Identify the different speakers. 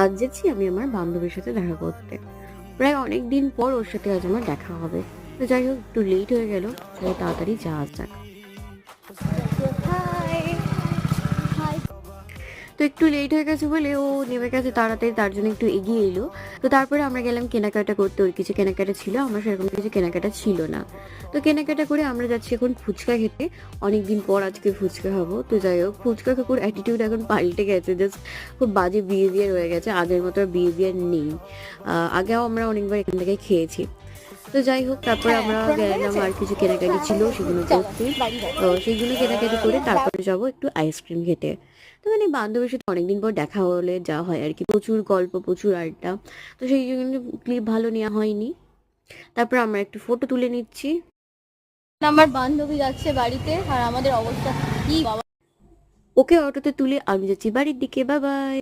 Speaker 1: আজ যাচ্ছি আমি আমার বান্ধবীর সাথে দেখা করতে। প্রায় অনেকদিন পর ওর সাথে আজ আমার দেখা হবে। তো যাই হোক, একটু লেট হয়ে গেল, তাই তাড়াতাড়ি যাওয়া যাক।
Speaker 2: High high.
Speaker 1: তো একটু লেট হয়ে গেছে বলে ও নেমে গেছে তাড়াতাড়ি, তার জন্য একটু এগিয়ে এলো। তো তারপরে আমরা গেলাম কেনাকাটা করতে। ওর কিছু কেনাকাটা ছিল, আমার সেরকম কিছু কেনাকাটা ছিল না। তো কেনাকাটা করে আমরা যাচ্ছি এখন ফুচকা খেতে। অনেকদিন পর আজকে ফুচকা খাবো। তো যাই হোক, ফুচকা কাকুর অ্যাটিটিউড এখন পাল্টে গেছে, জাস্ট খুব বাজে বিহেভিয়ার হয়ে গেছে, আগের মতো আর বিহেভিয়ার নেই। আগেও আমরা অনেকবার এখান থেকে খেয়েছি। তো যাই হোক, তারপরে
Speaker 2: হ্যাঁ,
Speaker 1: আমরা
Speaker 2: পুরানো হয়ে
Speaker 1: গেলাম
Speaker 2: গেছে।
Speaker 1: আর কিছু কেনাকাটি ছিল সেগুলো
Speaker 2: চলো
Speaker 1: করতে।
Speaker 2: বাড়ি যাই।
Speaker 1: তো সেইগুলো কেনাকাটি করে তারপরে যাবো একটু আইসক্রিম খেতে। তো মানে বান্ধবীর সাথে অনেকদিন পর দেখা হলে যা হয় আর কি, প্রচুর গল্প, প্রচুর আড্ডা। তো সেই জন্য ক্লিপ ভালো নেওয়া হয়নি। তারপর আমরা একটু ফটো তুলে নিচ্ছি।
Speaker 2: আমার বান্ধবী যাচ্ছে বাড়িতে, আর আমাদের অবস্থা কি বাবা।
Speaker 1: ওকে অটোতে তুলে আমি যাচ্ছি বাড়ির দিকে। Bye bye.